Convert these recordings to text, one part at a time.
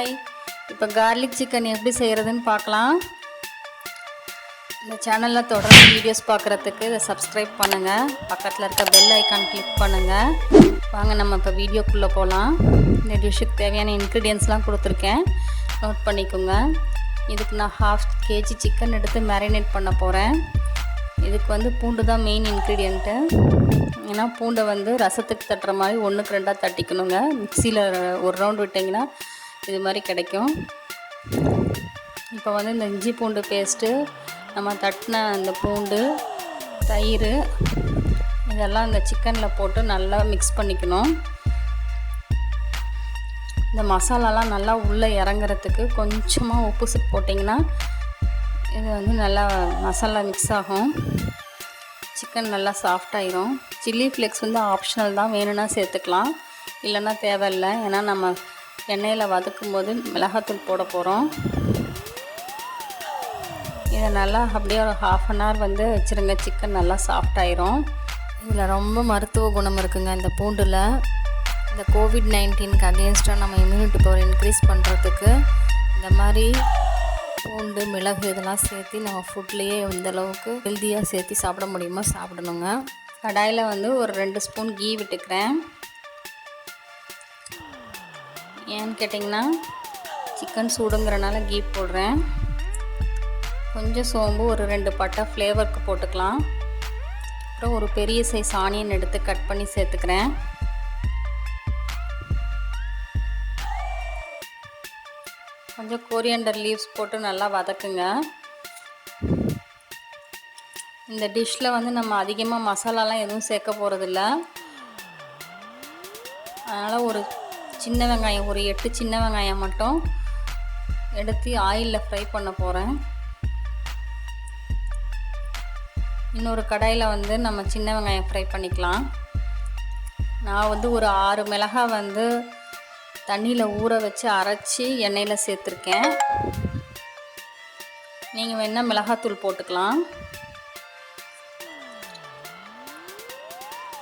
Hi, இப்போ garlic chicken எப்படி செய்கிறதுன்னு பார்க்கலாம். இந்த சேனலில் தொடர்ந்து வீடியோஸ் பார்க்குறதுக்கு இதை சப்ஸ்கிரைப் பண்ணுங்கள். பக்கத்தில் இருக்க பெல் ஐக்கான் கிளிக் பண்ணுங்கள். வாங்க நம்ம இப்போ வீடியோக்குள்ளே போகலாம். இந்த டிஷ்ஷுக்கு தேவையான இன்க்ரீடியன்ஸ்லாம் கொடுத்துருக்கேன், நோட் பண்ணிக்கோங்க. இதுக்கு நான் 1/2 kg சிக்கன் எடுத்து மேரினேட் பண்ண போகிறேன். இதுக்கு பூண்டு தான் மெயின் இன்க்ரீடியண்ட்டு. ஏன்னா பூண்டை ரசத்துக்கு தட்டுற மாதிரி 1க்கு 2 தட்டிக்கணுங்க. மிக்சியில் ஒரு ரவுண்ட் விட்டிங்கன்னா இது மாதிரி கிடைக்கும். இப்போ இந்த இஞ்சி பூண்டு பேஸ்ட்டு, நம்ம தட்டின அந்த பூண்டு, தயிர் இதெல்லாம் இந்த சிக்கனில் போட்டு நல்லா மிக்ஸ் பண்ணிக்கணும். இந்த மசாலாலாம் நல்லா உள்ளே இறங்குறதுக்கு கொஞ்சமாக உப்பு போட்டிங்கன்னா இது நல்லா மசாலா மிக்ஸ் ஆகும். சிக்கன் நல்லா சாஃப்டாயிரும். சில்லி ஃப்ளேக்ஸ் ஆப்ஷனல் தான், வேணும்னா சேர்த்துக்கலாம், இல்லைன்னா தேவையில்லை. ஏன்னா நம்ம எண்ணெயில் வதக்கும் போது மிளகாத்தூள் போட போகிறோம். இதை நல்லா அப்படியே ஒரு 1/2 an hour வச்சுருங்க. சிக்கன் நல்லா சாஃப்டாயிரும். இதில் ரொம்ப மருத்துவ குணம் இருக்குங்க இந்த பூண்டில். இந்த COVID-19க்கு அகெயின்ஸ்டாக நம்ம இம்யூனிட்டி பவர் இன்க்ரீஸ் பண்ணுறதுக்கு இந்த மாதிரி பூண்டு, மிளகு இதெல்லாம் சேர்த்து நம்ம ஃபுட்லேயே எந்தளவுக்கு ஹெல்த்தியாக சேர்த்து சாப்பிட முடியுமோ சாப்பிடணுங்க. கடாயில் ஒரு 2 ஸ்பூன் கீ விட்டுக்கிறேன். ஏன்னு கேட்டிங்கன்னா சிக்கன் சூடுங்கிறனால கீ போடுறேன். கொஞ்சம் சோம்பு, ஒரு 2 பட்டை ஃப்ளேவருக்கு போட்டுக்கலாம். அப்புறம் ஒரு பெரிய சைஸ் ஆனியன் எடுத்து கட் பண்ணி சேர்த்துக்கிறேன். கொஞ்சம் கோரியண்டர் லீவ்ஸ் போட்டு நல்லா வதக்குங்க. இந்த டிஷ்ஷில் நம்ம அதிகமாக மசாலாலாம் எதுவும் சேர்க்க போகிறதில்ல. அதனால் ஒரு சின்ன வெங்காயம், ஒரு 8 சின்ன வெங்காயம் மட்டும் எடுத்து ஆயிலில் ஃப்ரை பண்ண போகிறேன். இன்னொரு கடாயில் நம்ம சின்ன வெங்காயம் ஃப்ரை பண்ணிக்கலாம். நான் ஒரு 6 மிளகாய் தண்ணியில் ஊற வச்சு அரைச்சி எண்ணெயில் சேர்த்துருக்கேன். நீங்கள் வேணால் மிளகாத்தூள் போட்டுக்கலாம்.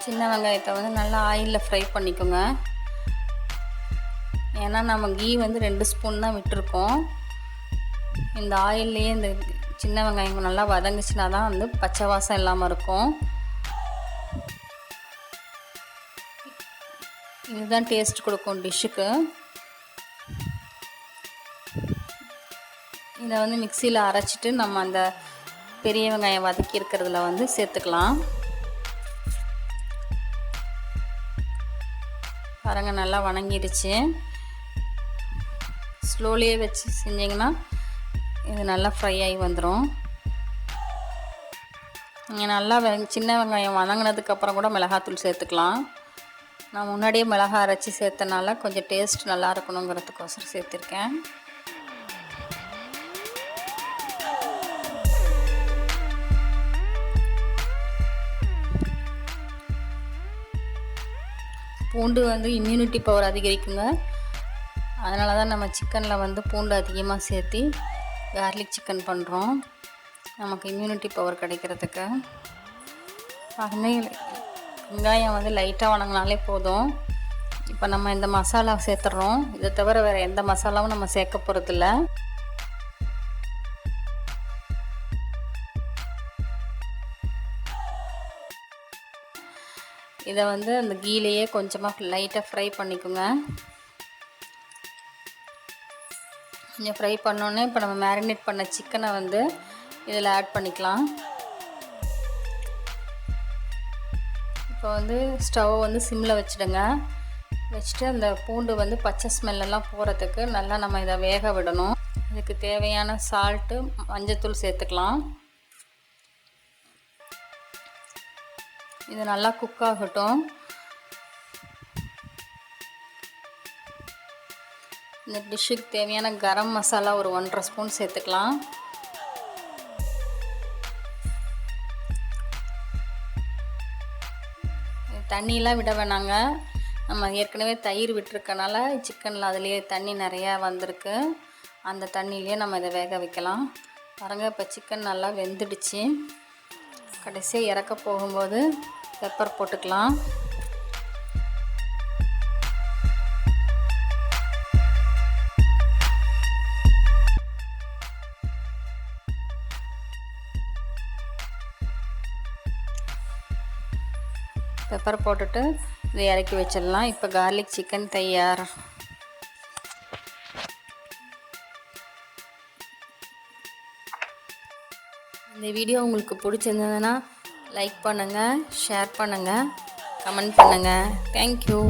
சின்ன வெங்காயத்தை நல்லா ஆயிலில் ஃப்ரை பண்ணிக்கோங்க. ஏன்னா நம்ம கீ 2 ஸ்பூன் தான் விட்டுருக்கோம். இந்த ஆயில்லையே இந்த சின்ன வெங்காயம் நல்லா வதங்குச்சுன்னா தான் பச்சை வாசம் இல்லாமல் இருக்கும். இதுதான் டேஸ்ட் கொடுக்கும் டிஷ்ஷுக்கு. இதை மிக்சியில் அரைச்சிட்டு நம்ம அந்த பெரிய வெங்காயம் வதக்கி இருக்கிறதுல சேர்த்துக்கலாம். பாருங்க, நல்லா வணங்கிடுச்சு. ஸ்லோலியே வச்சு செஞ்சிங்கன்னா இது நல்லா ஃப்ரை ஆகி வந்துடும். நீங்கள் நல்லா சின்ன வெங்காயம் வதங்கினதுக்கப்புறம் கூட மிளகாத்தூள் சேர்த்துக்கலாம். நான் முன்னாடியே மிளகாய் அரைச்சி சேர்த்தனால கொஞ்சம் டேஸ்ட் நல்லா இருக்கணுங்கிறதுக்கோசரம் சேர்த்துருக்கேன். பூண்டு இம்யூனிட்டி பவர் அதிகரிக்குங்க. அதனால தான் நம்ம சிக்கனில் பூண்டு அதிகமாக சேர்த்து கார்லிக் சிக்கன் பண்ணுறோம், நமக்கு இம்யூனிட்டி பவர் கிடைக்கிறதுக்கு. வெங்காயம் லைட்டாக வணங்கினாலே போதும். இப்போ நம்ம இந்த மசாலா சேர்த்துட்றோம். இதை தவிர வேறு எந்த மசாலாவும் நம்ம சேர்க்க போகிறதில்ல. இதை அந்த கீலையே கொஞ்சமாக லைட்டாக ஃப்ரை பண்ணிக்கோங்க. கொஞ்சம் ஃப்ரை பண்ணோன்னே இப்போ நம்ம மேரினேட் பண்ண சிக்கனை இதில் ஆட் பண்ணிக்கலாம். இப்போ ஸ்டவ் சிம்மில் வச்சுடுங்க. வச்சுட்டு அந்த பூண்டு பச்சை ஸ்மெல்லாம் போகிறதுக்கு நல்லா நம்ம இதை வேக விடணும். இதுக்கு தேவையான சால்ட்டு, மஞ்சத்தூள் சேர்த்துக்கலாம். இது நல்லா குக் ஆகட்டும். இந்த டிஷ்ஷுக்கு தேவையான கரம் மசாலா ஒரு 1.5 ஸ்பூன் சேர்த்துக்கலாம். தண்ணியெலாம் விட வேணாங்க. நம்ம ஏற்கனவே தயிர் விட்டுருக்கனால சிக்கனில் அதுலேயே தண்ணி நிறையா வந்திருக்கு. அந்த தண்ணியிலே நம்ம இதை வேக வைக்கலாம். பாருங்கள், இப்போ சிக்கன் நல்லா வெந்துடுச்சு. கடைசியாக இறக்க போகும்போது பெப்பர் போட்டுக்கலாம். பெப்பர் போட்டுட்டு இதை இறக்கி வச்சிடலாம். இப்போ கார்லிக் சிக்கன் தயார். இந்த வீடியோ உங்களுக்கு பிடிச்சிருந்ததுன்னா லைக் பண்ணுங்கள், ஷேர் பண்ணுங்கள், கமெண்ட் பண்ணுங்கள். தேங்க்யூ.